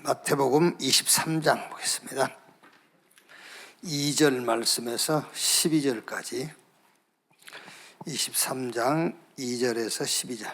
마태복음 23장 보겠습니다. 2절 말씀에서 12절까지 23장 2절에서 12절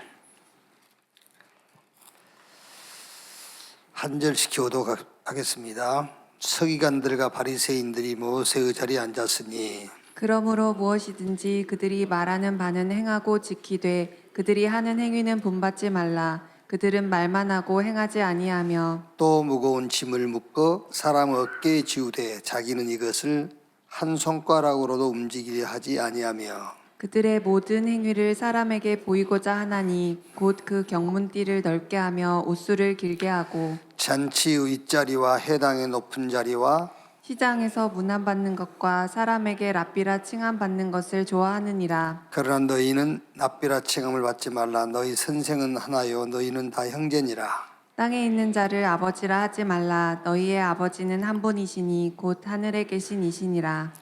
한 절씩 교독하겠습니다. 서기관들과 바리새인들이 모세의 자리에 앉았으니 그러므로 무엇이든지 그들이 말하는 바는 행하고 지키되 그들이 하는 행위는 본받지 말라. 그들은 말만 하고 행하지 아니하며 또 무거운 짐을 묶어 사람 어깨에 지우되 자기는 이것을 한 손가락으로도 움직이려 하지 아니하며 그들의 모든 행위를 사람에게 보이고자 하나니 곧 그 경문띠를 넓게 하며 옷수를 길게 하고 잔치의 윗자리와 해당의 높은 자리와 시장에서 문안받는 것과 사람에게 랍비라 칭함받는 것을 좋아하느니라. 그러나 너희는 납비라 칭함을 받지 말라. 너희 선생은 하나요 너희는 다 형제니라. 땅에 있는 자를 아버지라 하지 말라. 너희의 아버지는 한 분이시니 곧 하늘에 계신 이시니라.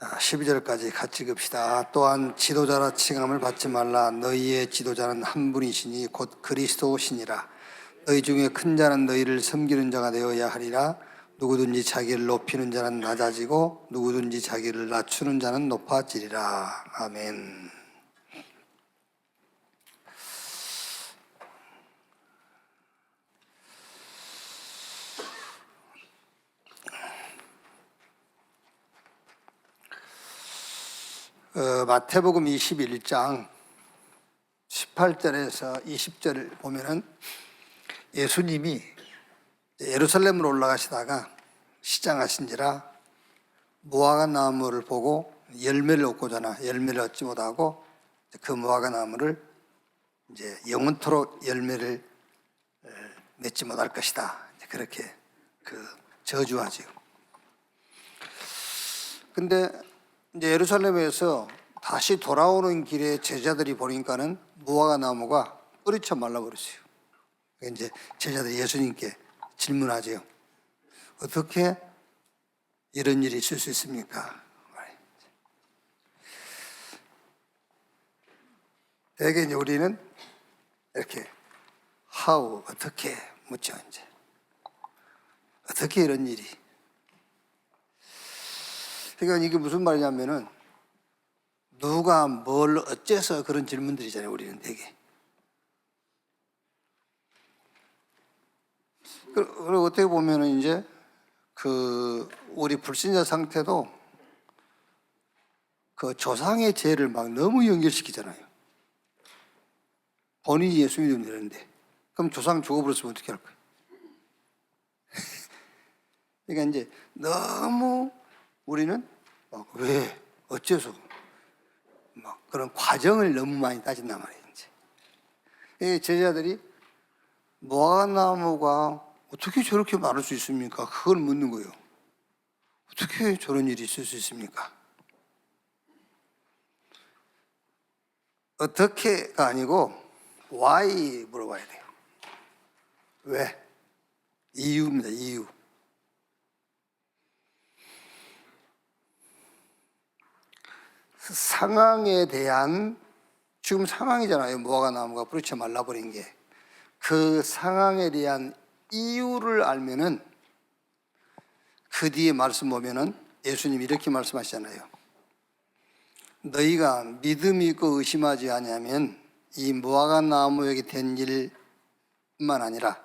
12절까지 같이 읽읍시다. 또한 지도자라 칭함을 받지 말라. 너희의 지도자는 한 분이시니 곧 그리스도시니라. 너희 중에 큰 자는 너희를 섬기는 자가 되어야 하리라. 누구든지 자기를 높이는 자는 낮아지고 누구든지 자기를 낮추는 자는 높아지리라. 아멘. 마태복음 21장 18절에서 20절을 보면은 예수님이 예루살렘으로 올라가시다가 시장하신지라 무화과 나무를 보고 열매를 얻고자 열매를 얻지 못하고 그 무화과 나무를 이제 영원토록 열매를 맺지 못할 것이다. 그렇게 저주하지요. 근데 이제 예루살렘에서 다시 돌아오는 길에 제자들이 보니까는 무화과 나무가 뿌리쳐 말라버렸어요. 이제 제자들이 예수님께 질문하죠. 어떻게 이런 일이 있을 수 있습니까? 대개 이제 우리는 이렇게 how 어떻게 묻죠. 이제 어떻게 이런 일이? 그러니까 이게 무슨 말이냐면은 누가 뭘 어째서 그런 질문들이잖아요. 우리는 되게. 그리고 어떻게 보면은 이제 우리 불신자 상태도 그 조상의 죄를 막 너무 연결시키잖아요. 본인이 예수 믿으면 되는데 그럼 조상 죽어버렸으면 어떻게 할 거예요? 그러니까 이제 너무 우리는 왜 어째서 막 그런 과정을 너무 많이 따진단 말이에요. 이제 제자들이 무화과나무가 어떻게 저렇게 많을 수 있습니까? 그걸 묻는 거예요. 어떻게 저런 일이 있을 수 있습니까? 어떻게가 아니고 why 물어봐야 돼요. 왜? 이유입니다. 이유. 상황에 대한 지금 상황이잖아요. 무화과나무가 뿌리쳐 말라버린 게. 그 상황에 대한 이유를 알면은 그 뒤에 말씀 보면은 예수님이 이렇게 말씀하시잖아요. 너희가 믿음이 있고 의심하지 아니하면 이 무화과나무에게 된 일뿐만 아니라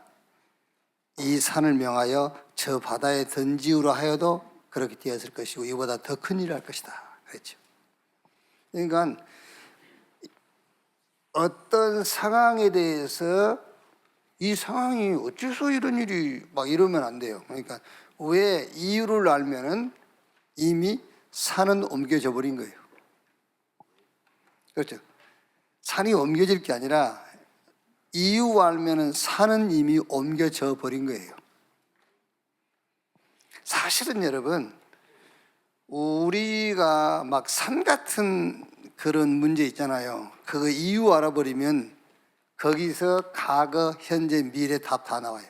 이 산을 명하여 저 바다에 던지우라 하여도 그렇게 되었을 것이고 이보다 더 큰 일을 할 것이다. 그랬죠. 그러니까 어떤 상황에 대해서 이 상황이 어째서 이런 일이 막 이러면 안 돼요. 그러니까 왜 이유를 알면은 이미 산은 옮겨져 버린 거예요. 그렇죠. 산이 옮겨질 게 아니라 이유 알면은 산은 이미 옮겨져 버린 거예요. 사실은 여러분 우리가 막 산 같은 그런 문제 있잖아요. 그거 이유 알아버리면 거기서 과거, 현재, 미래 답 다 나와요.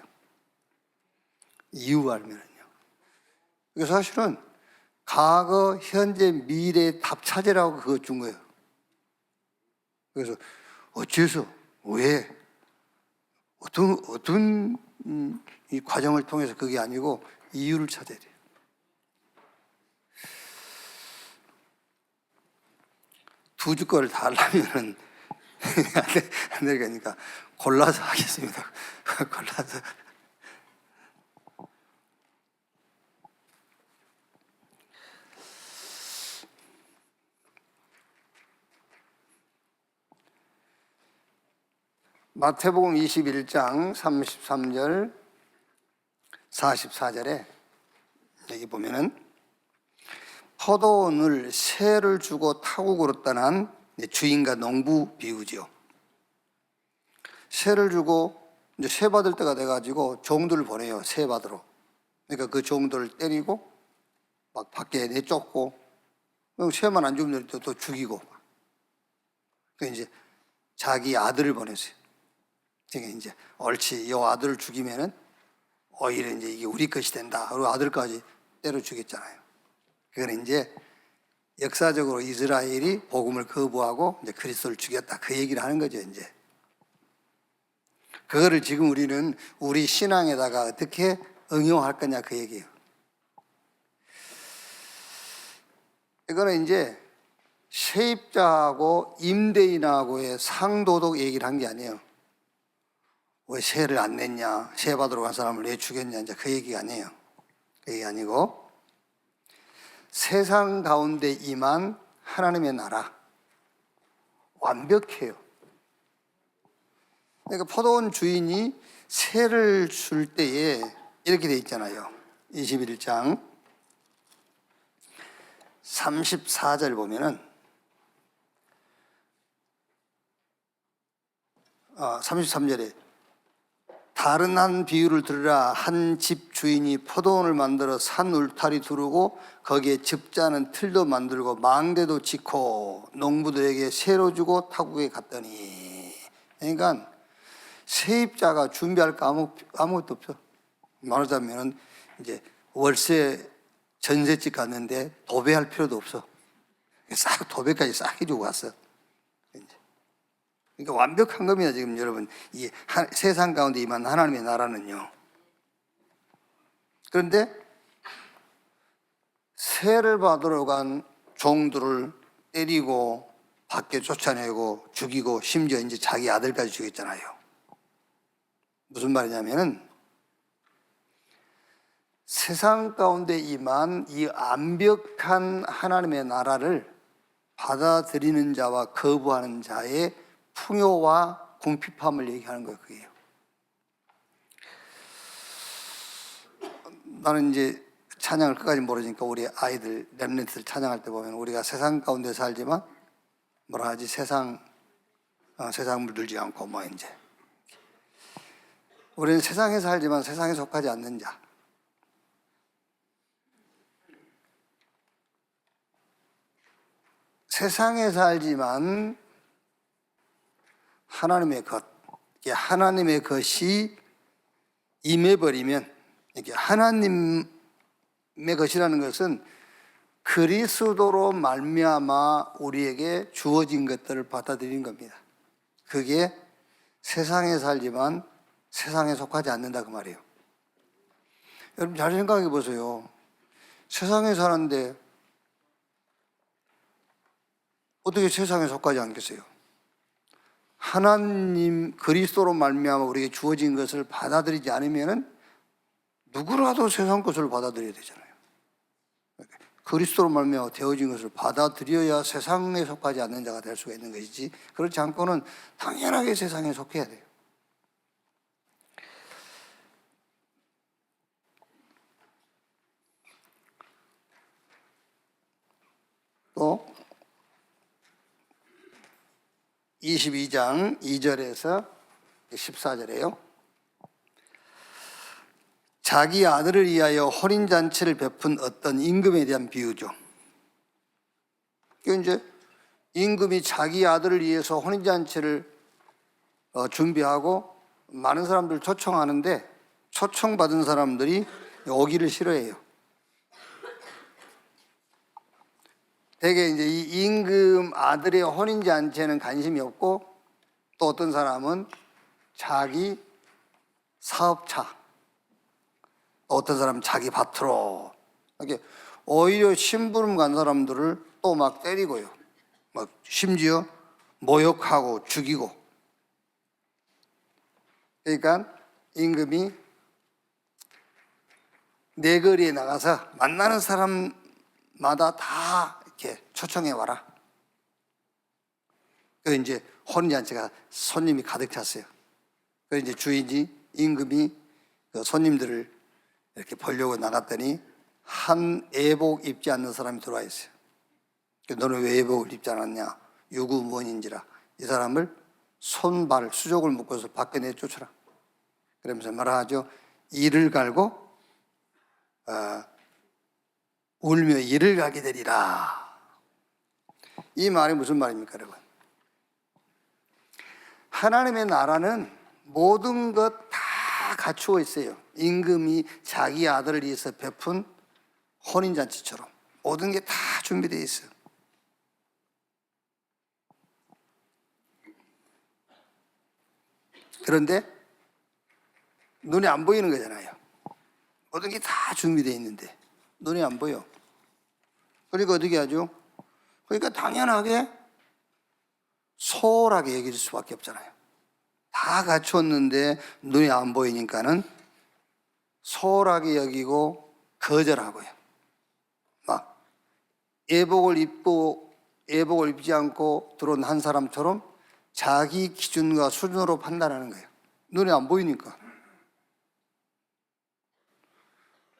이유 알면은요. 사실은 과거, 현재, 미래 답 찾으라고 그거 준 거예요. 그래서 어째서, 왜, 어떤 이 과정을 통해서 그게 아니고 이유를 찾아야 돼요. 두 주 거를 다 하려면은 안 되니까 골라서 하겠습니다. 골라서. 마태복음 21장 33절 44절에 여기 보면은 포도원을 새를 주고 타고 걸었다는 주인과 농부 비유죠. 새를 주고 이제 새 받을 때가 돼가지고 종들을 보내요. 새 받으러. 그러니까 그 종들을 때리고 막 밖에 내쫓고 새만 안 주면 또 죽이고. 그 이제 자기 아들을 보냈어요. 그러니까 이제 옳지, 이 아들을 죽이면은 오히려 이제 이게 우리 것이 된다. 그리고 아들까지 때려 죽였잖아요. 그건 이제 역사적으로 이스라엘이 복음을 거부하고 이제 그리스도를 죽였다. 그 얘기를 하는 거죠, 이제. 그거를 지금 우리는 우리 신앙에다가 어떻게 응용할 거냐 그 얘기예요. 이거는 이제 세입자하고 임대인하고의 상도덕 얘기를 한 게 아니에요. 왜 세를 안 냈냐, 세 받으러 간 사람을 왜 죽였냐, 이제 그 얘기가 아니에요. 그 얘기 아니고 세상 가운데 임한 하나님의 나라 완벽해요. 그러니까 포도원 주인이 세를 줄 때에 이렇게 돼 있잖아요. 21장 34절 보면은 33절에 다른 한 비유를 들으라. 한 집 주인이 포도원을 만들어 산 울타리 두르고 거기에 즙자는 틀도 만들고 망대도 짓고 농부들에게 새로 주고 타국에 갔더니, 그러니까 세입자가 준비할 거 아무것도 없어. 말하자면은 이제 월세 전셋집 갔는데 도배할 필요도 없어. 싹 도배까지 싹 해주고 왔어. 그러니까 완벽한 겁니다. 지금 여러분, 이 세상 가운데 임한 하나님의 나라는요. 그런데 세를 받으러 간 종들을 때리고 밖에 쫓아내고 죽이고 심지어 이제 자기 아들까지 죽였잖아요. 무슨 말이냐면은 세상 가운데 임한 이 완벽한 하나님의 나라를 받아들이는 자와 거부하는 자의 풍요와 궁핍함을 얘기하는 거예요. 그게요. 나는 이제 찬양을 끝까지 모르니까 우리 아이들 렘넌트들 찬양할 때 보면 우리가 세상 가운데 살지만 뭐라 하지, 세상 물들지 않고 뭐 이제 우리는 세상에 살지만 세상에 속하지 않는 자. 세상에 살지만 하나님의 것, 하나님의 것이 임해버리면, 이게 하나님의 것이라는 것은 그리스도로 말미암아 우리에게 주어진 것들을 받아들이는 겁니다. 그게 세상에 살지만 세상에 속하지 않는다 그 말이에요. 여러분 잘 생각해 보세요. 세상에 사는데 어떻게 세상에 속하지 않겠어요? 하나님 그리스도로 말미암아 우리에게 주어진 것을 받아들이지 않으면은 누구라도 세상 것을 받아들여야 되잖아요. 그리스도로 말미암아 되어진 것을 받아들여야 세상에 속하지 않는 자가 될 수가 있는 것이지, 그렇지 않고는 당연하게 세상에 속해야 돼요. 또 22장 2절에서 14절에요. 자기 아들을 위하여 혼인잔치를 베푼 어떤 임금에 대한 비유죠. 이제 임금이 자기 아들을 위해서 혼인잔치를 준비하고 많은 사람들 초청하는데 초청받은 사람들이 오기를 싫어해요. 되게 이제 이 임금 아들의 혼인잔치에는 관심이 없고, 또 어떤 사람은 자기 사업차, 또 어떤 사람은 자기 밭으로. 이렇게 오히려 심부름 간 사람들을 또 막 때리고요. 막 심지어 모욕하고 죽이고. 그러니까 임금이 내거리에 나가서 만나는 사람마다 다 이렇게 초청해 와라. 그 이제 혼인잔치가 손님이 가득 찼어요. 그 이제 주인이 임금이 그 손님들을 이렇게 보려고 나갔더니 한 예복 입지 않는 사람이 들어와 있어요. 너는 왜 예복을 입지 않았냐? 유구무원인지라. 이 사람을 손발 수족을 묶어서 밖에 내쫓으라. 그러면서 말하죠. 이를 갈고 울며 이를 가게 되리라. 이 말이 무슨 말입니까, 여러분? 하나님의 나라는 모든 것 다 갖추어 있어요. 임금이 자기 아들을 위해서 베푼 혼인잔치처럼 모든 게 다 준비되어 있어요. 그런데 눈에 안 보이는 거잖아요. 모든 게 다 준비되어 있는데 눈에 안 보여. 그러니까 어떻게 하죠? 그러니까 당연하게 소홀하게 여길 수밖에 없잖아요. 다 갖추었는데 눈에 안 보이니까는 소홀하게 여기고 거절하고요. 막 예복을 입지 않고 들어온 한 사람처럼 자기 기준과 수준으로 판단하는 거예요. 눈에 안 보이니까.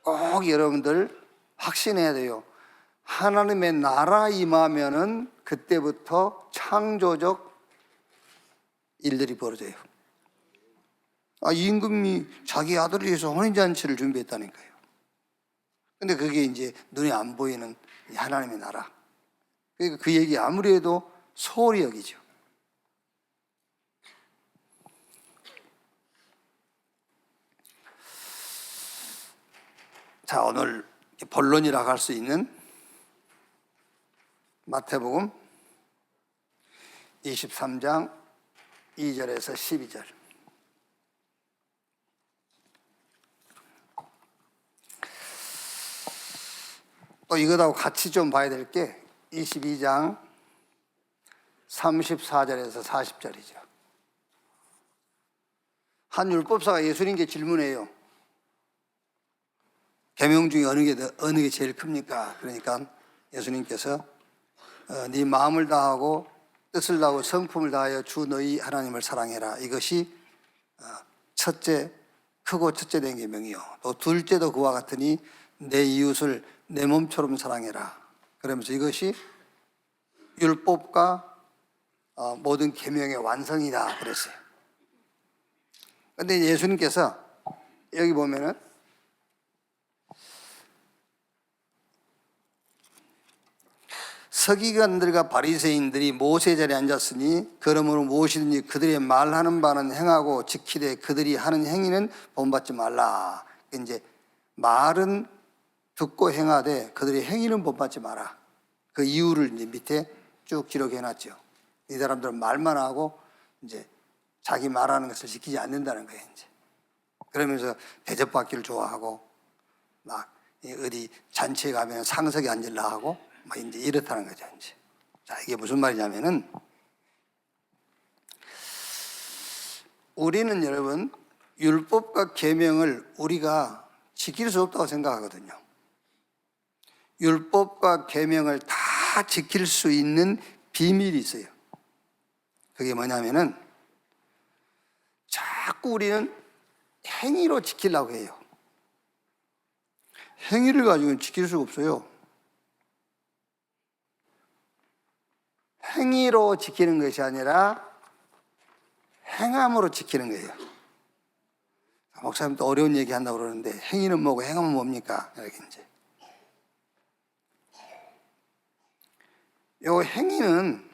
꼭 여러분들 확신해야 돼요. 하나님의 나라 임하면은 그때부터 창조적 일들이 벌어져요. 임금이 자기 아들을 위해서 혼인잔치를 준비했다니까요. 근데 그게 이제 눈에 안 보이는 하나님의 나라. 그러니까 그 얘기 아무리 해도 소홀히 여기죠. 자, 오늘 본론이라고 할 수 있는 마태복음 23장 2절에서 12절. 또 이것하고 같이 좀 봐야 될 게 22장 34절에서 40절이죠. 한 율법사가 예수님께 질문해요. 계명 중에 어느 게 제일 큽니까? 그러니까 예수님께서 네 마음을 다하고 뜻을 다하고 성품을 다하여 주 너희 하나님을 사랑해라. 이것이 첫째, 크고 첫째 된 계명이요. 또 둘째도 그와 같으니 내 이웃을 내 몸처럼 사랑해라. 그러면서 이것이 율법과 모든 계명의 완성이다 그랬어요. 그런데 예수님께서 여기 보면은 서기관들과 바리새인들이 모세 자리에 앉았으니 그러므로 무엇이든지 그들의 말하는 바는 행하고 지키되 그들이 하는 행위는 본받지 말라. 이제 말은 듣고 행하되 그들의 행위는 본받지 마라. 그 이유를 이제 밑에 쭉 기록해 놨죠. 이 사람들은 말만 하고 이제 자기 말하는 것을 지키지 않는다는 거예요. 이제 그러면서 대접받기를 좋아하고 막 어디 잔치에 가면 상석에 앉으려 하고 막 이제 이렇다는 거죠. 이제. 자, 이게 무슨 말이냐면은 우리는 여러분 율법과 계명을 우리가 지킬 수 없다고 생각하거든요. 율법과 계명을 다 지킬 수 있는 비밀이 있어요. 그게 뭐냐면은 자꾸 우리는 행위로 지키려고 해요. 행위를 가지고는 지킬 수가 없어요. 행위로 지키는 것이 아니라 행함으로 지키는 거예요. 목사님도 어려운 얘기 한다고 그러는데 행위는 뭐고 행함은 뭡니까? 이렇게 이제. 요 행위는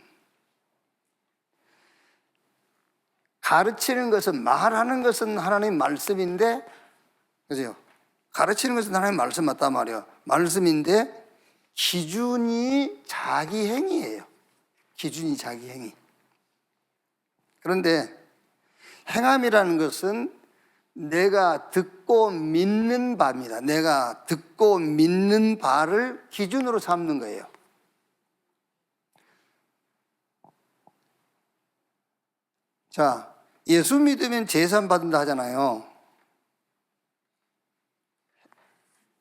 가르치는 것은 말하는 것은 하나님 말씀인데, 그죠? 가르치는 것은 하나님 말씀 맞단 말이에요. 말씀인데 기준이 자기 행위예요. 기준이 자기 행위. 그런데 행함이라는 것은 내가 듣고 듣고 믿는 바입니다. 내가 듣고 믿는 바를 기준으로 삼는 거예요. 자, 예수 믿으면 제산 받는다 하잖아요.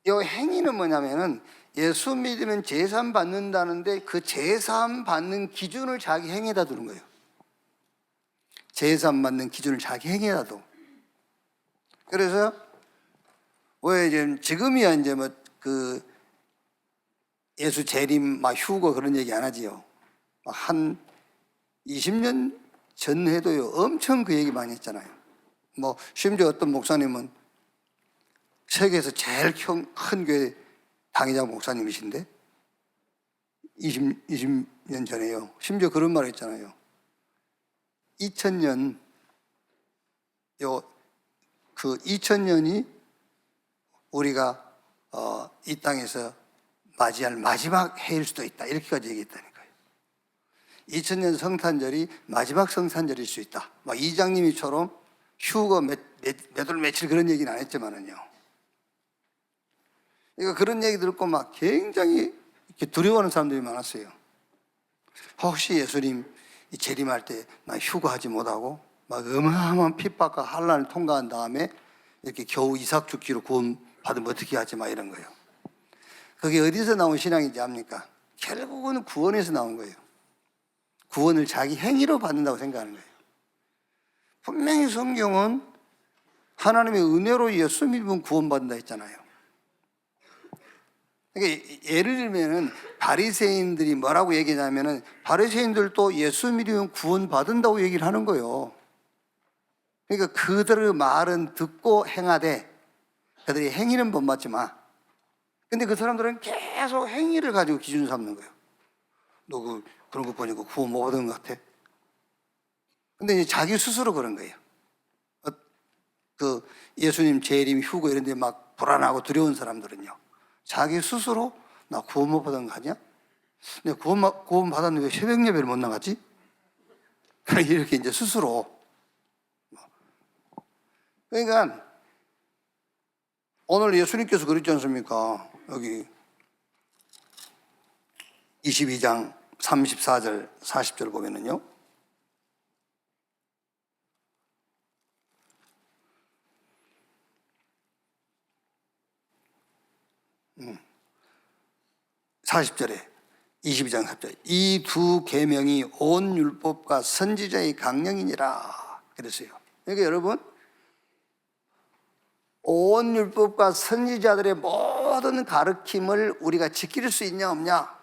이 행위는 뭐냐면은 예수 믿으면 제산 받는다는데 그 제산 받는 기준을 자기 행위에다 두는 거예요. 제산 받는 기준을 자기 행위에다 둬. 그래서 왜 지금이야 이제 뭐 그 예수 재림 막 휴거 그런 얘기 안 하지요. 한 20년 전 해도요 엄청 그 얘기 많이 했잖아요. 뭐 심지어 어떤 목사님은 세계에서 제일 큰 교회 당회장 목사님이신데 20년 전에요. 심지어 그런 말 했잖아요. 2000년 그 2000년이 우리가 이 땅에서 맞이할 마지막 해일 수도 있다. 이렇게까지 얘기했다니까요. 2000년 성탄절이 마지막 성탄절일 수 있다. 막 이장님이처럼 휴거 몇 월 며칠 그런 얘기는 안 했지만은요. 그러니까 그런 얘기 듣고 막 굉장히 이렇게 두려워하는 사람들이 많았어요. 혹시 예수님 재림할 때 나 휴거하지 못하고 막 어마어마한 핍박과 환난을 통과한 다음에 이렇게 겨우 이삭 죽기로 구원 받으면 어떻게 하지 막 이런 거예요. 그게 어디서 나온 신앙인지 압니까? 결국은 구원에서 나온 거예요. 구원을 자기 행위로 받는다고 생각하는 거예요. 분명히 성경은 하나님의 은혜로 예수 믿으면 구원받는다 했잖아요. 그러니까 예를 들면은 바리새인들이 뭐라고 얘기하냐면은 바리새인들도 예수 믿으면 구원받는다고 얘기를 하는 거예요. 그러니까 그들의 말은 듣고 행하되 그들이 행위는 본받지 마. 근데 그 사람들은 계속 행위를 가지고 기준 삼는 거예요. 너 그런 거 보니까 구원 못 받은 것 같아? 근데 이제 자기 스스로 그런 거예요. 그 예수님 재림 휴거 이런 데 막 불안하고 두려운 사람들은요. 자기 스스로 나 구원 못 받은 거 아니야? 내가 구원 받았는데 왜 새벽 예배를 못 나갔지? 이렇게 이제 스스로. 그러니까 오늘 예수님께서 그랬지 않습니까? 여기 22장 34절 40절 보면은요. 음. 40절에 22장 4절 이 두 계명이 온 율법과 선지자의 강령이니라 그랬어요. 그러니까 여러분 온 율법과 선지자들의 모든 가르침을 우리가 지킬 수 있냐 없냐?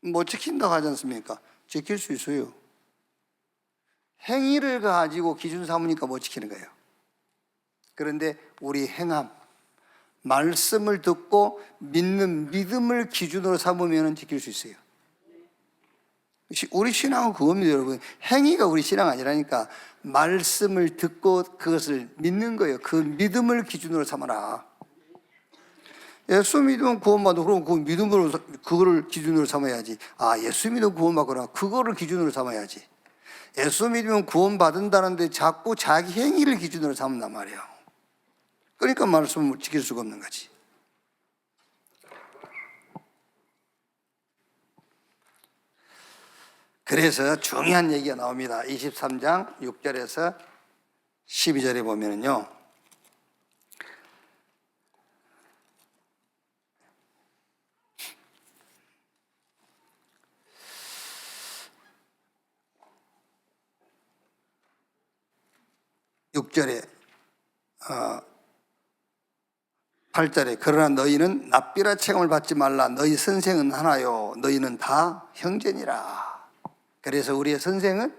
못 지킨다고 하지 않습니까? 지킬 수 있어요. 행위를 가지고 기준 삼으니까 못 지키는 거예요. 그런데 우리 행함, 말씀을 듣고 믿는 믿음을 기준으로 삼으면 지킬 수 있어요. 우리 신앙은 그겁니다, 여러분. 행위가 우리 신앙 아니라니까. 말씀을 듣고 그것을 믿는 거예요. 그 믿음을 기준으로 삼아라. 예수 믿으면 구원받고 그럼 그 믿음으로 그거를 기준으로 삼아야지. 아, 예수 믿으면 구원받거나 그거를 기준으로 삼아야지. 예수 믿으면 구원받는다는데 자꾸 자기 행위를 기준으로 삼는단 말이에요. 그러니까 말씀을 지킬 수가 없는 거지. 그래서 중요한 얘기가 나옵니다. 23장 6절에서 12절에 보면은요. 육 절에 8절에 그러나 너희는 납비라 체험을 받지 말라. 너희 선생은 하나요. 너희는 다 형제니라. 그래서 우리의 선생은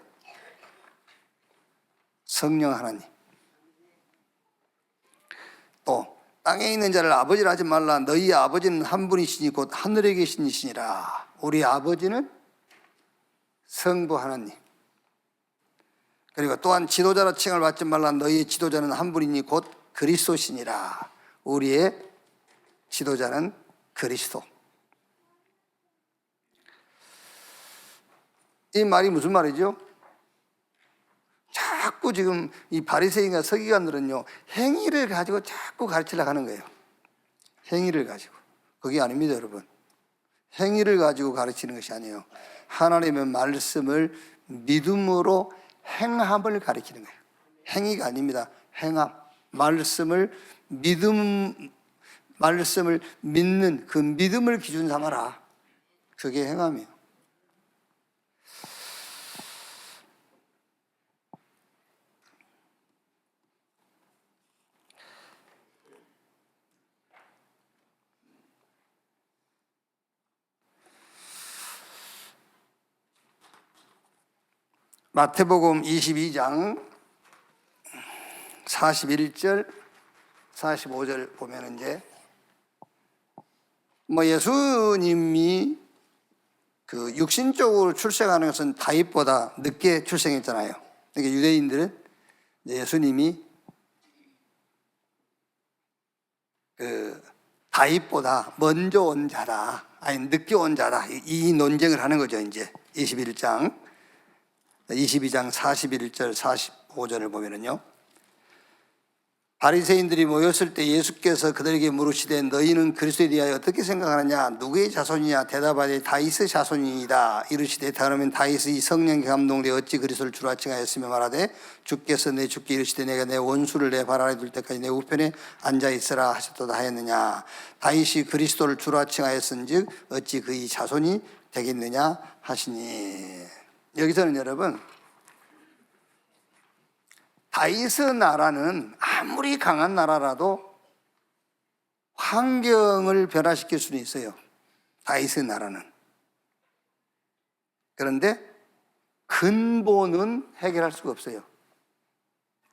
성령 하나님. 또 땅에 있는 자를 아버지라 하지 말라. 너희 아버지는 한 분이시니 곧 하늘에 계신 이시니라. 우리 아버지는 성부 하나님. 그리고 또한 지도자라 칭을 받지 말라. 너희의 지도자는 한 분이니 곧 그리스도시니라. 우리의 지도자는 그리스도. 이 말이 무슨 말이죠? 자꾸 지금 이 바리새인과 서기관들은요, 행위를 가지고 자꾸 가르치려고 하는 거예요. 행위를 가지고. 그게 아닙니다, 여러분. 행위를 가지고 가르치는 것이 아니에요. 하나님의 말씀을 믿음으로 행함을 가르치는 거예요. 행위가 아닙니다. 행함. 말씀을 믿는 그 믿음을 기준 삼아라. 그게 행함이에요. 마태복음 22장 41절 45절 보면 이제 예수님이 그 육신적으로 출생하는 것은 다윗보다 늦게 출생했잖아요. 그러니까 유대인들은 예수님이 그 다윗보다 먼저 온 자다, 아니 늦게 온 자다, 이 논쟁을 하는 거죠. 이제 22장 41절 45절을 보면은요, 바리새인들이 모였을 때 예수께서 그들에게 물으시되 너희는 그리스도에 대하여 어떻게 생각하느냐? 누구의 자손이냐? 대답하되 다윗의 자손이다. 이르시되 다르면 다윗이 성령에 감동되어 어찌 그리스도를 주라 칭하였으며 말하되 주께서 내 주께 이르시되 내가 내 원수를 내 발 아래 둘 때까지 내 우편에 앉아 있으라 하셨도다 하였느냐? 다윗이 그리스도를 주라 칭하였은즉 어찌 그의 자손이 되겠느냐 하시니. 여기서는 여러분, 다윗의 나라는 아무리 강한 나라라도 환경을 변화시킬 수는 있어요. 다윗의 나라는. 그런데 근본은 해결할 수가 없어요.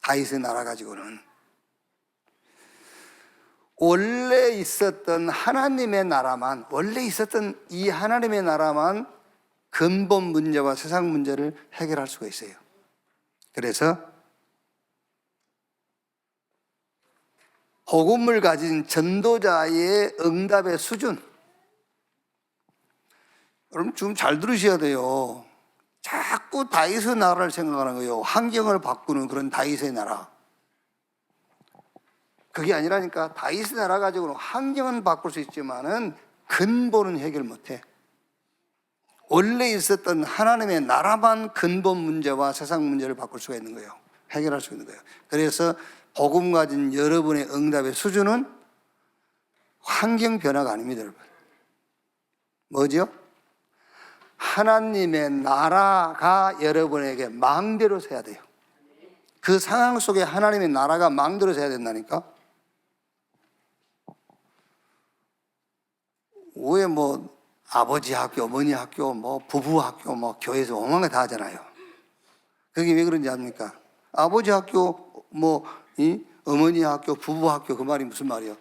다윗의 나라 가지고는. 원래 있었던 하나님의 나라만, 원래 있었던 이 하나님의 나라만 근본 문제와 세상 문제를 해결할 수가 있어요. 그래서 복음을 가진 전도자의 응답의 수준, 여러분 좀 잘 들으셔야 돼요. 자꾸 다윗의 나라를 생각하는 거예요. 환경을 바꾸는 그런 다윗의 나라. 그게 아니라니까. 다윗의 나라 가지고는 환경은 바꿀 수 있지만은 근본은 해결 못해. 원래 있었던 하나님의 나라만 근본 문제와 세상 문제를 바꿀 수가 있는 거예요. 해결할 수 있는 거예요. 그래서 복음 가진 여러분의 응답의 수준은 환경 변화가 아닙니다, 여러분. 뭐죠? 하나님의 나라가 여러분에게 망대로 서야 돼요. 그 상황 속에 하나님의 나라가 망대로 서야 된다니까. 왜 아버지 학교, 어머니 학교, 부부 학교, 교회에서 엉망 다 하잖아요. 그게 왜 그런지 압니까? 아버지 학교, 어머니 학교, 부부 학교, 그 말이 무슨 말이에요?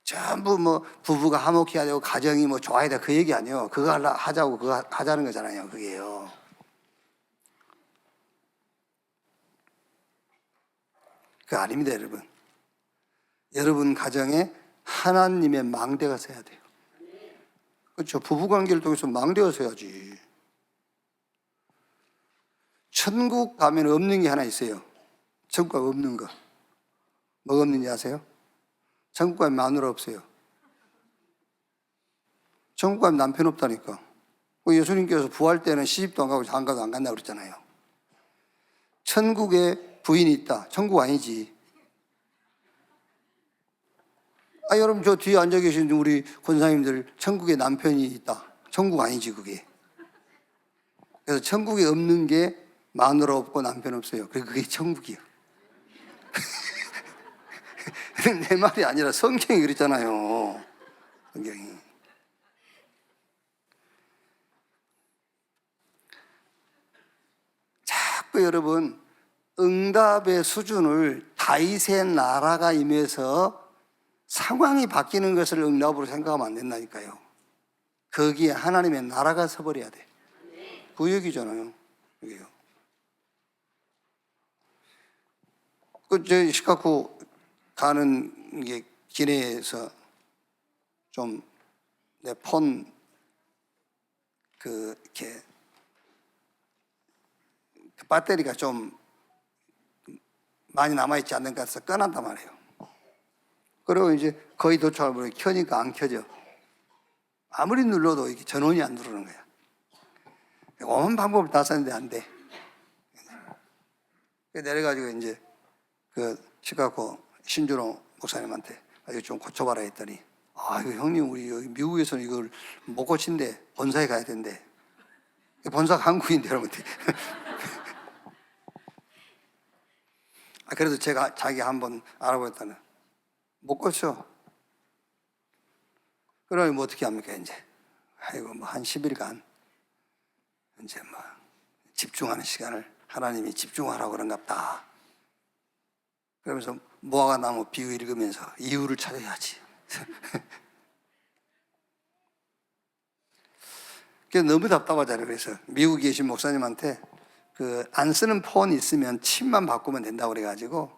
전부 부부가 화목해야 되고 가정이 좋아야 돼, 그 얘기 아니에요. 그거 하자고 그거 하자는 거잖아요. 그게요. 그거 아닙니다, 여러분. 여러분 가정에 하나님의 망대가 서야 돼요. 그렇죠. 부부관계를 통해서 망대가 서야지. 천국 가면 없는 게 하나 있어요. 천국 가면 없는 거. 뭐가 없는지 아세요? 천국 가면 마누라 없어요. 천국 가면 남편 없다니까. 예수님께서 부활 때는 시집도 안 가고 장가도 안 간다고 그랬잖아요. 천국에 부인이 있다. 천국 아니지. 여러분 저 뒤에 앉아 계신 우리 권사님들 천국에 남편이 있다. 천국 아니지 그게. 그래서 천국에 없는 게 마누라 없고 남편 없어요. 그래서 그게 천국이에요. 내 말이 아니라 성경이 그랬잖아요. 성경이. 자꾸 여러분 응답의 수준을 다윗의 나라가 임해서 상황이 바뀌는 것을 응답으로 생각하면 안 된다니까요. 거기에 하나님의 나라가 서버려야 돼. 그 얘기잖아요. 이게요. 저 시카고 가는 게 기내에서 좀 내 폰 이렇게 배터리가 좀 많이 남아있지 않는 것 같아서 꺼낸단 말이에요. 그리고 이제 거의 도착을 보니 켜니까 안 켜져. 아무리 눌러도 이게 전원이 안 들어오는 거야. 온 방법을 다 썼는데 안 돼. 내려가지고 이제 그 시카고 신준호 목사님한테 이거 좀 고쳐봐라 했더니, 이거 형님 우리 여기 미국에서는 이걸 못 고친대. 본사에 가야 된대. 본사가 한국인데 여러분. 그래도 제가 자기 한번 알아보였다는 못 고쳐. 그러면 뭐 어떻게 합니까 이제? 아이고 뭐 한 10일간 이제 뭐 집중하는 시간을 하나님이 집중하라고 그런갑다. 그러면서 모아가 나무 비유 읽으면서 이유를 찾아야지. 그래서 너무 답답하잖아요. 그래서 미국에 계신 목사님한테 그 안 쓰는 폰 있으면 칩만 바꾸면 된다고 그래가지고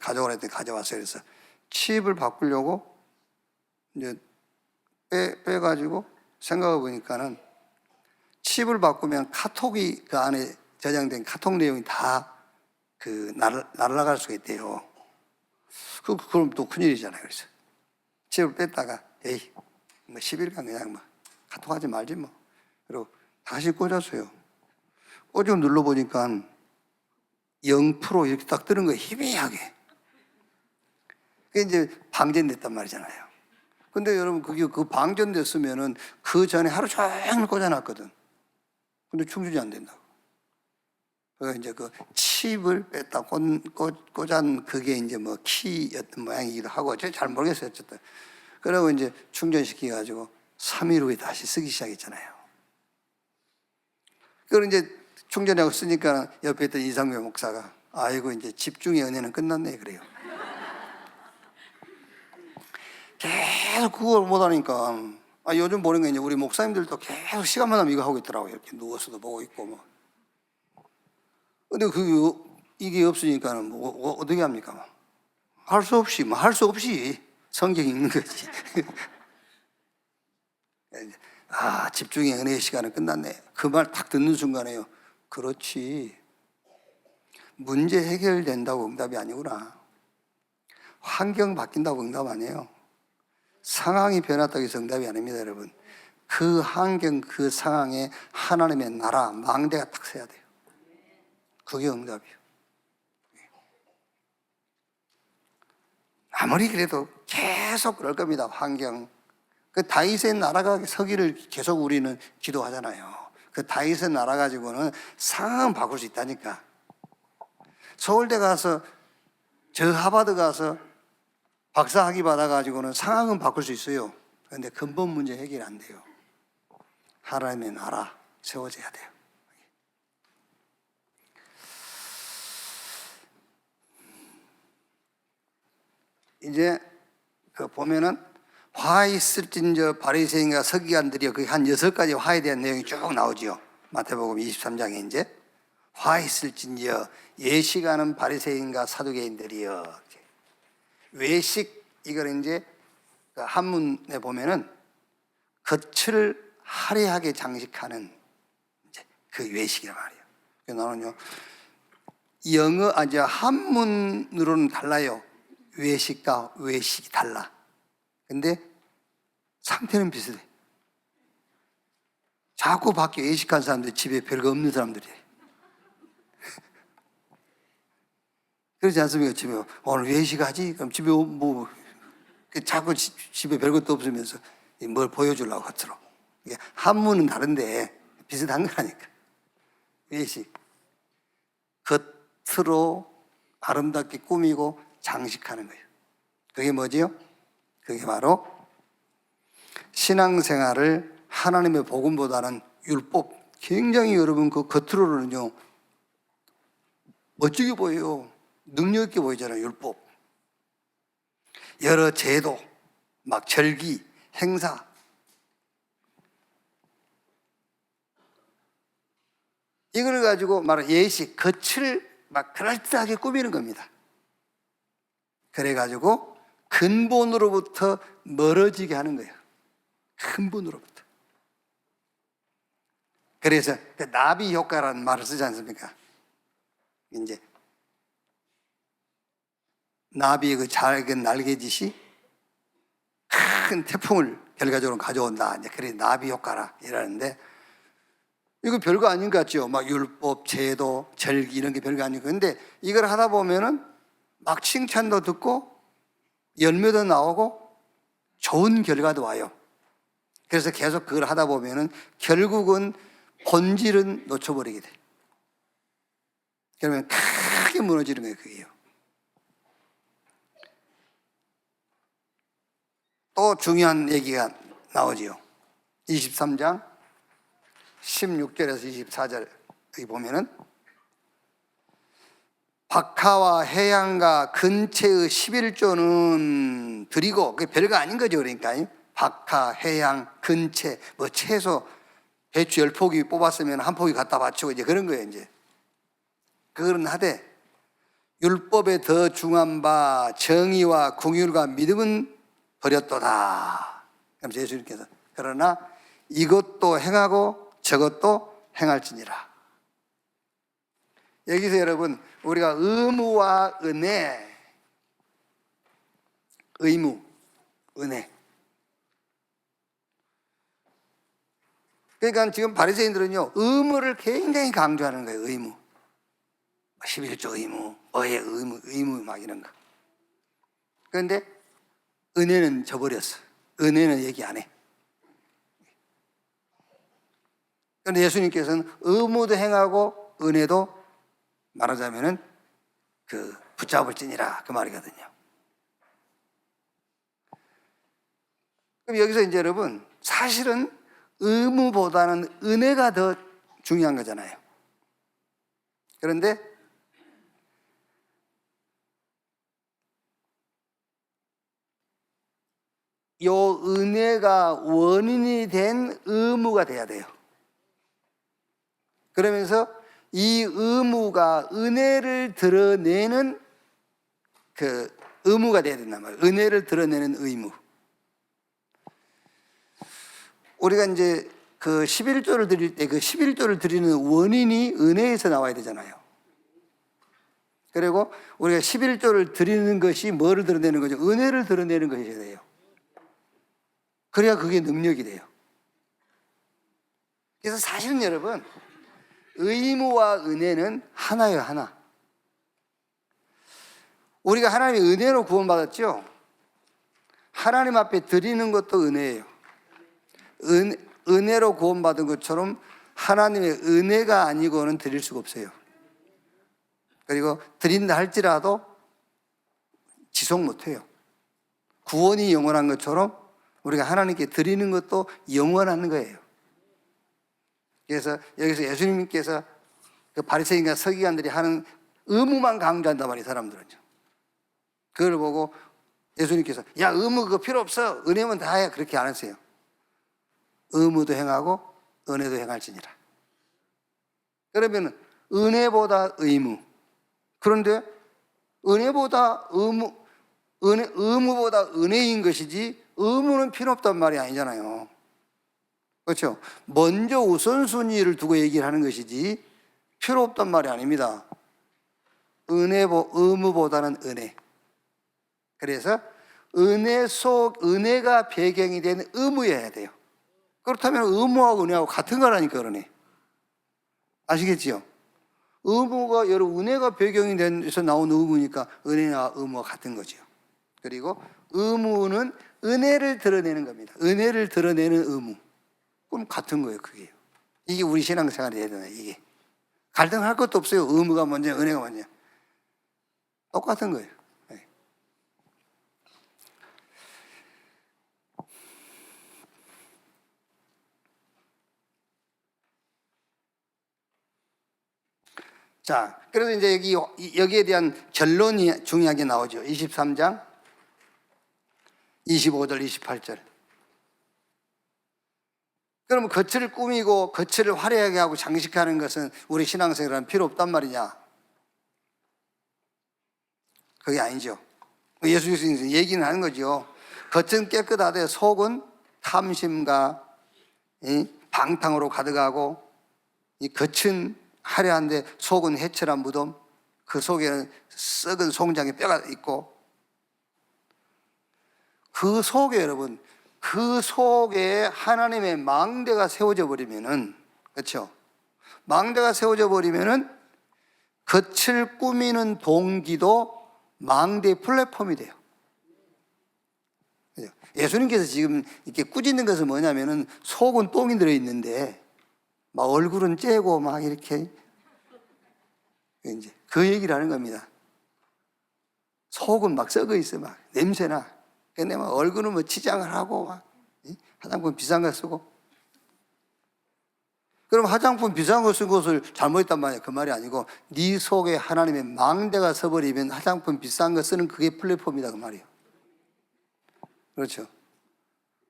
가져오라 했더니 가져왔어요. 그래서 칩을 바꾸려고 이제 빼가지고 생각해 보니까는 칩을 바꾸면 카톡이 그 안에 저장된 카톡 내용이 다 그 날아갈 수가 있대요. 그럼 또 큰일이잖아요. 그래서 칩을 뺐다가 에이 뭐 10일간 그냥 뭐 카톡하지 말지 뭐. 그리고 다시 꽂았어요. 꽂고 눌러보니까 0% 이렇게 딱 뜨는 거예요. 희미하게. 그게 이제 방전됐단 말이잖아요. 근데 여러분 그게 그 방전됐으면은 그 전에 하루 종일 꽂아놨거든. 근데 충전이 안 된다고. 그래서 이제 그 칩을 뺐다 꽂은 그게 이제 뭐 키였던 모양이기도 하고 잘 모르겠어요. 어쨌든. 그리고 이제 충전시켜가지고 3일 후에 다시 쓰기 시작했잖아요. 그걸 이제 충전하고 쓰니까 옆에 있던 이상규 목사가 아이고 이제 집중의 은혜는 끝났네 그래요. 계속 그걸 못하니까 요즘 보는 게 이제 우리 목사님들도 계속 시간만 나면 이거 하고 있더라고요. 이렇게 누워서도 보고 있고 뭐. 근데 이게 없으니까는 뭐 어떻게 합니까? 할 수 없이 할 수 없이 성경 읽는 거지. 집중의 은혜의 시간은 끝났네. 그 말 딱 듣는 순간에요. 그렇지. 문제 해결된다고 응답이 아니구나. 환경 바뀐다고 응답 아니에요. 상황이 변했다고 해서 응답이 아닙니다, 여러분. 그 환경, 그 상황에 하나님의 나라, 망대가 딱 서야 돼요. 그게 응답이에요. 아무리 그래도 계속 그럴 겁니다, 환경. 그 다윗의 나라가 서기를 계속 우리는 기도하잖아요. 그 다윗의 나라 가지고는 상황은 바꿀 수 있다니까. 서울대 가서, 저 하버드 가서 박사학위 받아가지고는 상황은 바꿀 수 있어요. 그런데 근본 문제 해결 안 돼요. 하나님의 나라 세워져야 돼요. 이제 그 보면은 화 있을진저 바리새인과 서기관들이 거기 한 6가지 화에 대한 내용이 쭉 나오죠. 마태복음 23장에 이제 화 있을진저 예식하는 바리새인과 사두개인들이여. 외식 이걸 이제 그 한문에 보면은 겉을 화려하게 장식하는 이제 그 외식이란 말이에요. 그래서 나는요 한문으로는 달라요. 외식과 외식이 달라. 근데 상태는 비슷해. 자꾸 밖에 외식한 사람들 집에 별거 없는 사람들이에요. 그렇지 않습니까? 집에 오늘 외식하지? 그럼 집에 뭐 자꾸 집에 별것도 없으면서 뭘 보여주려고 겉으로. 한문은 다른데 비슷한 거라니까. 외식. 겉으로 아름답게 꾸미고 장식하는 거예요. 그게 뭐지요? 그게 바로 신앙생활을 하나님의 복음보다는 율법, 굉장히 여러분 그 겉으로는요 멋지게 보여요. 능력 있게 보이잖아요. 율법. 여러 제도, 막 절기, 행사. 이걸 가지고 말하는 예식, 겉을 막 그럴듯하게 꾸미는 겁니다. 그래가지고 근본으로부터 멀어지게 하는 거예요. 근본으로부터. 그래서 그 나비 효과라는 말을 쓰지 않습니까? 이제 나비의 그 작은 날개짓이 큰 태풍을 결과적으로 가져온다. 이제 그래 나비 효과라 이러는데, 이거 별거 아닌 것 같죠? 막 율법, 제도, 절기 이런 게 별거 아니고. 근데 이걸 하다 보면은 막 칭찬도 듣고 열매도 나오고 좋은 결과도 와요. 그래서 계속 그걸 하다 보면은 결국은 본질은 놓쳐버리게 돼. 그러면 크게 무너지는 거예요, 그게요. 또 중요한 얘기가 나오지요. 23장 16절에서 24절 여기 보면은 박하와 해양과 근처의 11조는 드리고, 그게 별거 아닌 거죠. 그러니까 박하, 해양, 근처, 뭐 채소 배추 10포기 뽑았으면 한 포기 갖다 바치고 이제 그런 거예요. 이제 그거는 하되 율법에 더 중한 바 정의와 긍휼과 믿음은 버렸도다. 그럼 예수님께서 그러나 이것도 행하고 저것도 행할지니라. 여기서 여러분 우리가 의무와 은혜, 의무, 은혜. 그러니까 지금 바리새인들은요 의무를 굉장히 강조하는 거예요. 의무, 11조 의무, 어의 의무 막 이런 거. 그런데 은혜는 저버렸어. 은혜는 얘기 안 해. 그런데 예수님께서는 의무도 행하고 은혜도 말하자면은 그 붙잡을지니라 그 말이거든요. 그럼 여기서 이제 여러분 사실은 의무보다는 은혜가 더 중요한 거잖아요. 그런데 요 은혜가 원인이 된 의무가 돼야 돼요. 그러면서 이 의무가 은혜를 드러내는 그 의무가 돼야 된단 말이에요. 은혜를 드러내는 의무. 우리가 이제 그 11조를 드릴 때 그 11조를 드리는 원인이 은혜에서 나와야 되잖아요. 그리고 우리가 11조를 드리는 것이 뭐를 드러내는 거죠? 은혜를 드러내는 것이 돼요. 그래야 그게 능력이 돼요. 그래서 사실은 여러분 의무와 은혜는 하나예요, 하나. 우리가 하나님의 은혜로 구원받았죠? 하나님 앞에 드리는 것도 은혜예요. 은혜로 구원받은 것처럼 하나님의 은혜가 아니고는 드릴 수가 없어요. 그리고 드린다 할지라도 지속 못해요. 구원이 영원한 것처럼 우리가 하나님께 드리는 것도 영원한 거예요. 그래서 여기서 예수님께서 그 바리새인과 서기관들이 하는 의무만 강조한단 말이에요, 사람들은요. 그걸 보고 예수님께서 야, 의무 그거 필요 없어. 은혜면 다 해. 그렇게 안 했어요. 의무도 행하고 은혜도 행할지니라. 그러면 은혜보다 의무. 그런데 은혜보다 의무보다 은혜인 것이지 의무는 필요 없단 말이 아니잖아요. 그렇죠? 먼저 우선순위를 두고 얘기를 하는 것이지 필요 없단 말이 아닙니다. 의무보다는 은혜. 그래서 은혜가 배경이 된 의무여야 돼요. 그렇다면 의무하고 은혜하고 같은 거라니까 그러네. 아시겠지요? 의무가 여러분 은혜가 배경이 돼서 나온 의무니까 은혜와 의무가 같은 거죠. 그리고 의무는 은혜를 드러내는 겁니다. 은혜를 드러내는 의무. 그럼 같은 거예요, 그게요. 이게 우리 신앙생활이 해야 되나, 이게. 갈등할 것도 없어요. 의무가 먼저, 은혜가 먼저. 똑같은 거예요. 네. 자, 그래서 이제 여기에 대한 결론이 중요하게 나오죠. 23장 25절, 28절. 그러면 겉을 꾸미고 겉을 화려하게 하고 장식하는 것은 우리 신앙생활은 필요 없단 말이냐? 그게 아니죠. 예수님께서 얘기는 하는 거죠. 겉은 깨끗하되 속은 탐심과 방탕으로 가득하고, 이 겉은 화려한데 속은 해철한 무덤, 그 속에는 썩은 송장의 뼈가 있고 그 속에 여러분, 그 속에 하나님의 망대가 세워져 버리면은, 그렇죠? 망대가 세워져 버리면은 겉을 꾸미는 동기도 망대의 플랫폼이 돼요. 그죠? 예수님께서 지금 이렇게 꾸짖는 것은 뭐냐면은 속은 똥이 들어있는데 막 얼굴은 째고 막 이렇게 이제 그 얘기를 하는 겁니다. 속은 막 썩어 있어, 막 냄새나. 근데 막 얼굴은 뭐 치장을 하고 막 화장품 비싼 거 쓰고. 그럼 화장품 비싼 거 쓴 것을 잘못했단 말이야. 그 말이 아니고 네 속에 하나님의 망대가 서버리면 화장품 비싼 거 쓰는 그게 플랫폼이다, 그 말이에요. 그렇죠?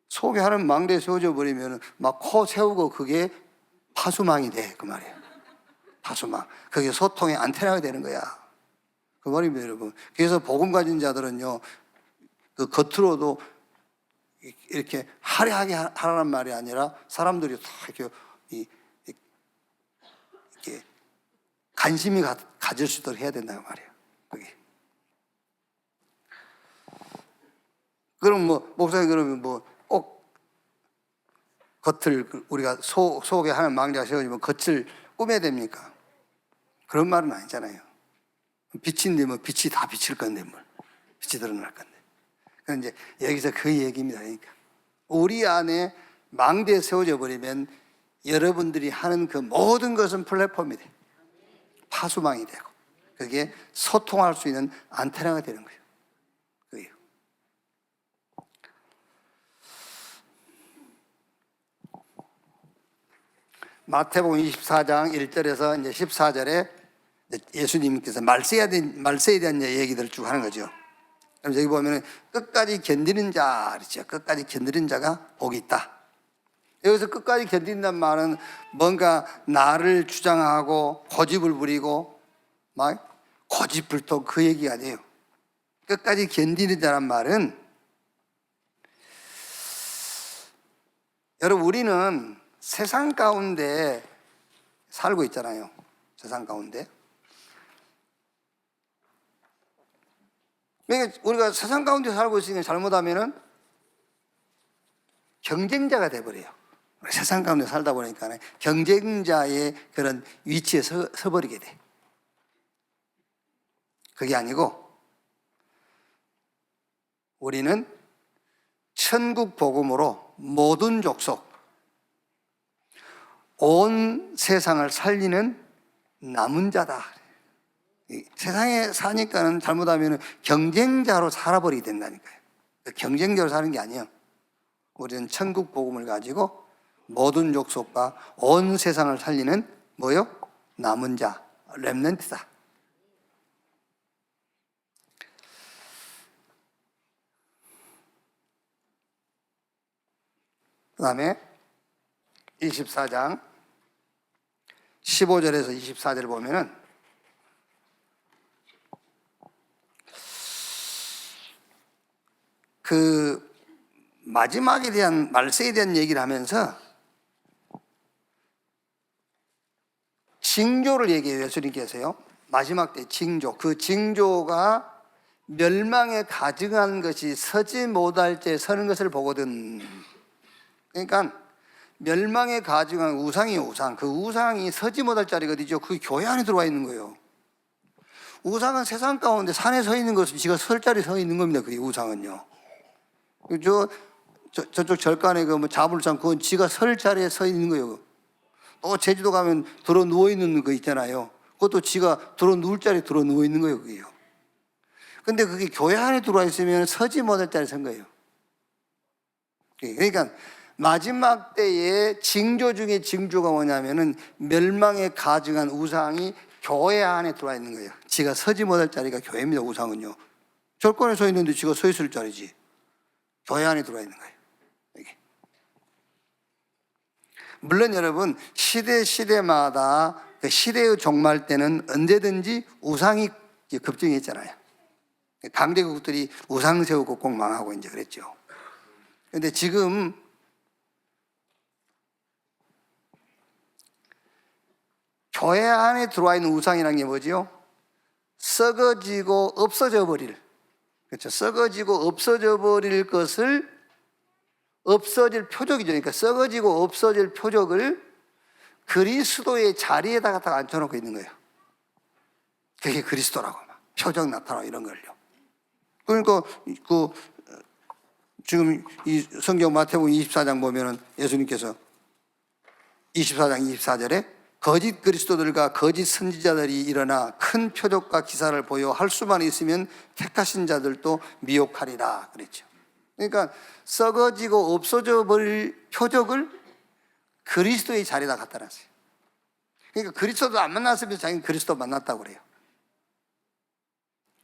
속에 하나님 망대 세워져 버리면 막 코 세우고 그게 파수망이 돼, 그 말이에요. 파수망. 그게 소통의 안테나가 되는 거야. 그 말입니다, 여러분. 그래서 복음 가진 자들은요, 그 겉으로도 이렇게 화려하게 하라는 말이 아니라 사람들이 다 이렇게 관심이 가질 수 있도록 해야 된다고 말이에요. 그게. 그럼 뭐 목사님, 그러면 뭐 꼭 겉을 우리가 속에 하는 망대가 세워지면 겉을 꾸며야 됩니까? 그런 말은 아니잖아요. 빛인데 뭐 빛이 다 비칠 건데 뭘 빛이 드러날 건데. 그런데 이제 여기서 그 얘기입니다. 그러니까 우리 안에 망대에 세워져 버리면 여러분들이 하는 그 모든 것은 플랫폼이 돼. 파수망이 되고 그게 소통할 수 있는 안테나가 되는 거예요. 그게요. 마태복음 24장 1절에서 이제 14절에 예수님께서 말세에 대한 얘기들을 쭉 하는 거죠. 그럼 여기 보면은 끝까지 견디는 자, 그렇죠? 끝까지 견디는 자가 복이 있다. 여기서 끝까지 견딘다는 말은 뭔가 나를 주장하고 고집을 부리고 막 고집불통 그 얘기가 아니에요. 끝까지 견디는 자란 말은, 여러분 우리는 세상 가운데 살고 있잖아요. 세상 가운데. 그러니까 우리가 세상 가운데 살고 있으니까 잘못하면은 경쟁자가 돼버려요. 세상 가운데 살다 보니까 경쟁자의 그런 위치에 서버리게 돼. 그게 아니고 우리는 천국 복음으로 모든 족속, 온 세상을 살리는 남은 자다. 세상에 사니까는 잘못하면 경쟁자로 살아버리게 된다니까요. 경쟁자로 사는 게 아니에요. 우리는 천국 복음을 가지고 모든 족속과 온 세상을 살리는 뭐요? 남은 자, 렘넌트다. 그 다음에 24장 15절에서 24절을 보면은 그 마지막에 대한 말세에 대한 얘기를 하면서 징조를 얘기해요. 예수님께서요. 마지막 때 징조. 그 징조가 멸망에 가증한 것이 서지 못할 때 서는 것을 보거든. 그러니까 멸망에 가증한 우상이에요. 우상. 그 우상이 서지 못할 자리가 어디죠? 그 교회 안에 들어와 있는 거예요. 우상은 세상 가운데 산에 서 있는 것은 지가 설 자리에 서 있는 겁니다. 그게 우상은요. 저쪽 절간에 그 뭐 자물상, 그건 지가 설 자리에 서 있는 거예요. 또 제주도 가면 들어 누워 있는 거 있잖아요. 그것도 지가 들어 누울 자리에 들어 누워 있는 거예요. 그게요. 근데 그게 교회 안에 들어와 있으면 서지 못할 자리에 선 거예요. 그러니까 마지막 때의 징조 중에 징조가 뭐냐면은 멸망에 가증한 우상이 교회 안에 들어와 있는 거예요. 지가 서지 못할 자리가 교회입니다. 우상은요. 절권에 서 있는데 지가 서 있을 자리지. 교회 안에 들어와 있는 거예요. 여기. 물론 여러분 시대마다 그 시대의 종말 때는 언제든지 우상이 급증했잖아요. 강대국들이 우상 세우고 꼭 망하고 이제 그랬죠. 그런데 지금 교회 안에 들어와 있는 우상이라는 게 뭐지요? 썩어지고 없어져 버릴, 그렇죠. 썩어지고 없어져 버릴 것을, 없어질 표적이죠. 그러니까 썩어지고 없어질 표적을 그리스도의 자리에다 갖다가 앉혀놓고 있는 거예요. 그게 그리스도라고, 막 표적 나타나고 이런 걸요. 그러니까 지금 이 성경 마태복음 24장 보면은 예수님께서 24장 24절에 거짓 그리스도들과 거짓 선지자들이 일어나 큰 표적과 기사를 보여 할 수만 있으면 택하신 자들도 미혹하리라 그랬죠. 그러니까 썩어지고 없어져 버릴 표적을 그리스도의 자리에다 갖다 놨어요. 그러니까 그리스도도 안 만났으면 자기는 그리스도 만났다고 그래요.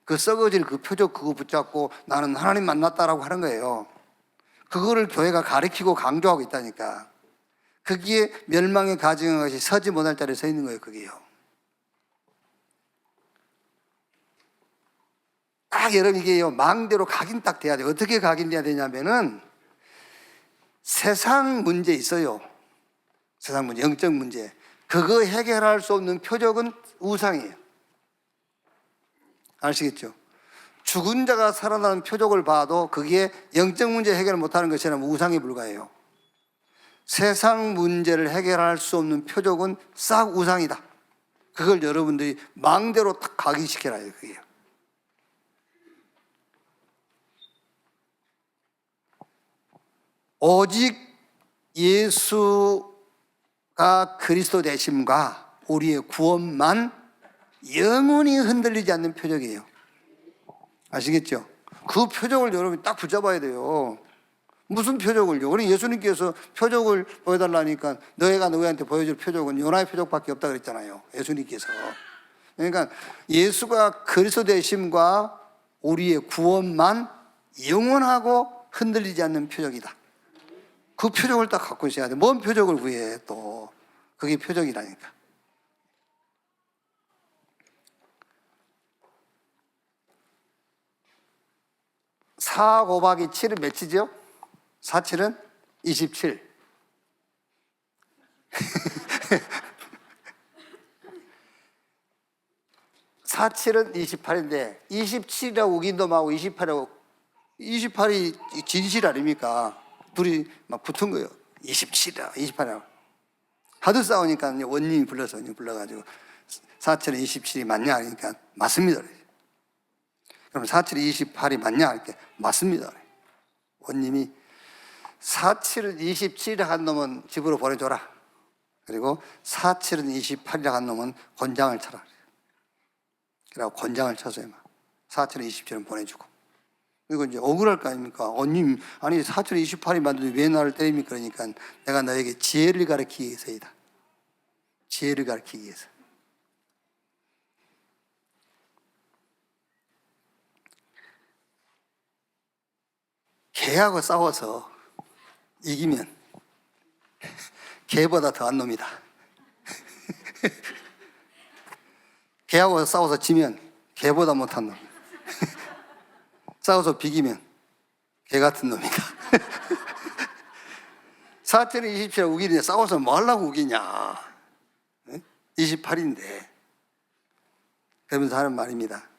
그 썩어질 그 표적 그거 붙잡고 나는 하나님 만났다라고 하는 거예요. 그거를 교회가 가르치고 강조하고 있다니까. 거기에 멸망의 가증한 것이 서지 못할 자리에 서 있는 거예요. 그게요. 딱 여러분 이게요, 망대로 각인 딱 돼야 돼요. 어떻게 각인돼야 되냐면은 세상 문제 있어요. 세상 문제, 영적 문제. 그거 해결할 수 없는 표적은 우상이에요. 아시겠죠? 죽은 자가 살아나는 표적을 봐도 그게 영적 문제 해결을 못하는 것이라면 우상에 불과해요. 세상 문제를 해결할 수 없는 표적은 싹 우상이다. 그걸 여러분들이 망대로 딱 각인시켜라. 그게요. 오직 예수가 그리스도 되심과 우리의 구원만 영원히 흔들리지 않는 표적이에요. 아시겠죠? 그 표적을 여러분이 딱 붙잡아야 돼요. 무슨 표적을요? 우리 예수님께서 표적을 보여달라니까 너희가 너희한테 보여줄 표적은 요나의 표적밖에 없다 그랬잖아요. 예수님께서. 그러니까 예수가 그리스도 되심과 우리의 구원만 영원하고 흔들리지 않는 표적이다. 그 표적을 딱 갖고 있어야 돼. 뭔 표적을 구해 또. 그게 표적이라니까. 4 곱하기 7은 몇이죠? 4, 7은 27. 4, 7은 28인데 27이라고 우긴 놈하고 28이 진실 아닙니까? 둘이 막 붙은 거예요. 27이라 28이라고. 하도 싸우니까 원님이 불러가지고 4, 7은 27이 맞냐? 그러니까 맞습니다. 그럼 4, 7은 28이 맞냐? 이렇게 맞습니다. 원님이 4, 7은 27이라 한 놈은 집으로 보내줘라. 그리고 4, 7은 28이라 한 놈은 권장을 쳐라. 그래갖고 권장을 쳐서요. 4, 7은 27은 보내주고. 그리고 이제 억울할 거 아닙니까? 원님, 아니 4, 7은 28이 맞는데 왜 나를 때립니까? 그러니까 내가 너에게 지혜를 가르치기 위해서이다. 지혜를 가르치기 위해서. 개하고 싸워서 이기면 개보다 더한 놈이다. 개하고 싸워서 지면 개보다 못한 놈. 싸워서 비기면 개 같은 놈이다. 4절에 27에 우기는데 싸워서 뭐 하려고 우기냐. 28인데. 그러면서 하는 말입니다.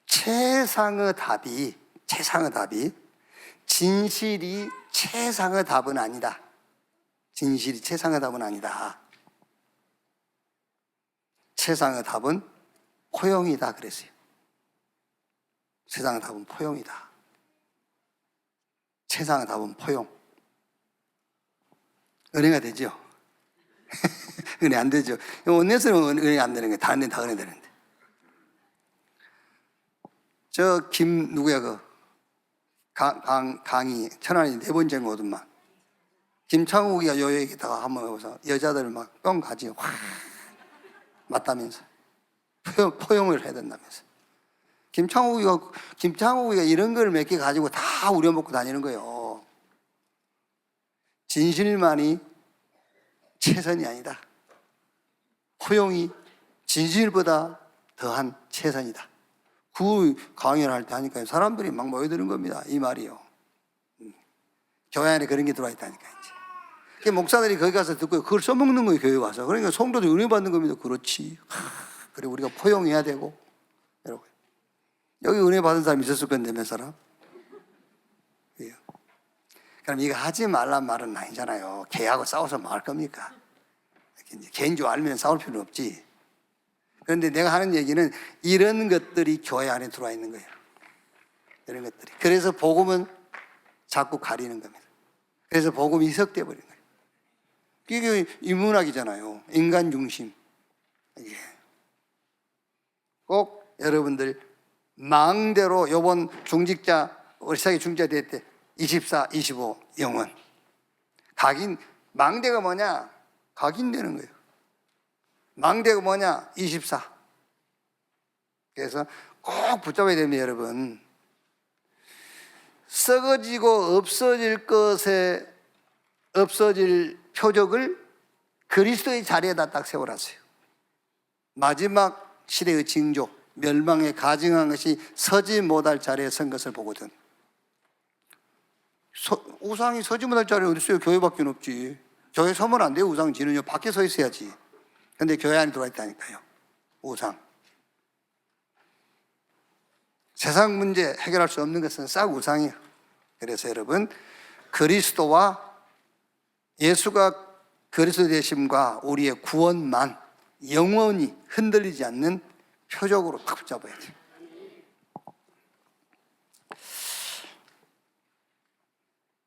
최상의 답이 진실이 최상의 답은 아니다. 진실이 최상의 답은 아니다. 최상의 답은 포용이다 그랬어요. 세상의 답은 포용이다. 최상의 답은 포용. 은혜가 되죠? 은혜 안 되죠? 원내에서는 은혜 안 되는 거예요. 다른 데는 다 은혜 되는데. 저 누구야 강의 천안이 4번째인 거 오더만. 김창욱이가 요 얘기다가 한번 해보서 여자들 막 뿅 가지 확 맞다면서 포용을 해야 된다면서. 김창욱이가 이런 걸 몇 개 가지고 다 우려먹고 다니는 거예요. 진실만이 최선이 아니다. 포용이 진실보다 더한 최선이다. 그 강연을 할 때 하니까 사람들이 막 모여드는 겁니다. 이 말이요. 교회 안에 그런 게 들어와 있다니까 이제. 그 목사들이 거기 가서 듣고 그걸 써먹는 거예요, 교회 와서. 그러니까 성도들이 은혜 받는 겁니다. 그렇지. 그래, 우리가 포용해야 되고. 여러분, 여기 은혜 받은 사람 있었을 건데, 몇 사람? 예. 그럼 이거 하지 말란 말은 아니잖아요. 걔하고 싸워서 뭐 할 겁니까? 걔인 줄 알면 싸울 필요는 없지. 그런데 내가 하는 얘기는 이런 것들이 교회 안에 들어와 있는 거예요. 이런 것들이. 그래서 복음은 자꾸 가리는 겁니다. 그래서 복음이 희석돼 버리는 거예요. 이게 인문학이잖아요. 인간 중심. 이게 꼭 여러분들 망대로 요번 중직자, 우리 사회 중직자 될 때 24, 25 영원. 각인, 망대가 뭐냐? 각인되는 거예요. 망대가 뭐냐? 24. 그래서 꼭 붙잡아야 됩니다, 여러분. 썩어지고 없어질 것에 없어질 표적을 그리스도의 자리에다 딱 세워놨어요. 마지막 시대의 징조, 멸망에 가증한 것이 서지 못할 자리에 선 것을 보거든. 우상이 서지 못할 자리에 어디 있어요? 교회밖에 없지. 교회 서면 안 돼요. 우상 지는요. 밖에 서 있어야지. 근데 교회 안에 들어와 있다니까요. 우상. 세상 문제 해결할 수 없는 것은 싹 우상이에요. 그래서 여러분, 그리스도와 예수가 그리스도 되심과 우리의 구원만 영원히 흔들리지 않는 표적으로 딱 붙잡아야 돼요.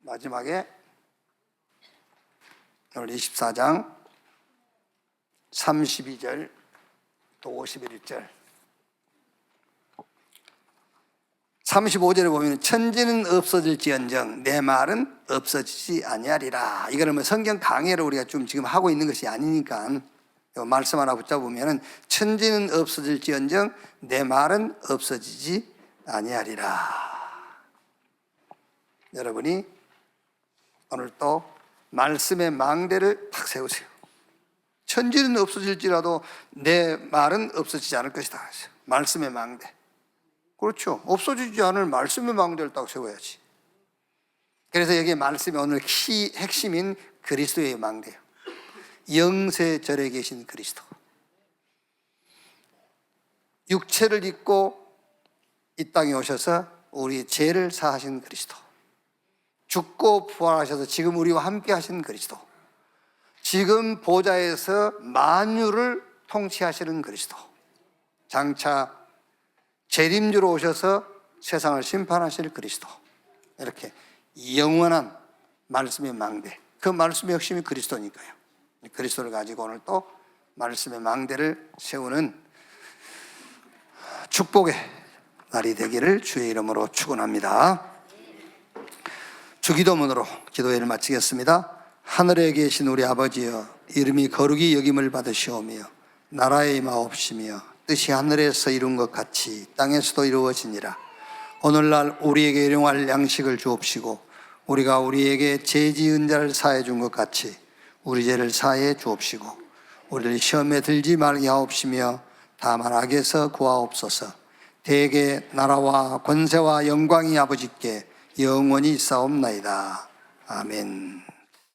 마지막에 오늘 24장 32절 또 51절 35절에 보면 천지는 없어질지언정 내 말은 없어지지 아니하리라. 이거는 뭐 성경 강해를 우리가 좀 지금 하고 있는 것이 아니니까 이 말씀 하나 붙잡으면 천지는 없어질지언정 내 말은 없어지지 아니하리라. 여러분이 오늘 또 말씀의 망대를 탁 세우세요. 천지는 없어질지라도 내 말은 없어지지 않을 것이다. 말씀의 망대. 그렇죠. 없어지지 않을 말씀의 망대를 딱 세워야지. 그래서 여기 말씀이 오늘 핵심인 그리스도의 망대예요. 영세절에 계신 그리스도. 육체를 입고 이 땅에 오셔서 우리 죄를 사하신 그리스도. 죽고 부활하셔서 지금 우리와 함께 하신 그리스도. 지금 보좌에서 만유를 통치하시는 그리스도. 장차 재림주로 오셔서 세상을 심판하실 그리스도. 이렇게 영원한 말씀의 망대. 그 말씀의 핵심이 그리스도니까요. 그리스도를 가지고 오늘 또 말씀의 망대를 세우는 축복의 날이 되기를 주의 이름으로 축원합니다. 주기도문으로 기도회를 마치겠습니다. 하늘에 계신 우리 아버지여, 이름이 거룩히 여김을 받으시오며 나라의 임하옵시며 뜻이 하늘에서 이룬 것 같이 땅에서도 이루어지니라. 오늘날 우리에게 일용할 양식을 주옵시고 우리가 우리에게 죄 지은 자를 사해 준 것 같이 우리 죄를 사해 주옵시고 우리를 시험에 들지 말게 하옵시며 다만 악에서 구하옵소서. 대개 나라와 권세와 영광이 아버지께 영원히 있사옵나이다. 아멘.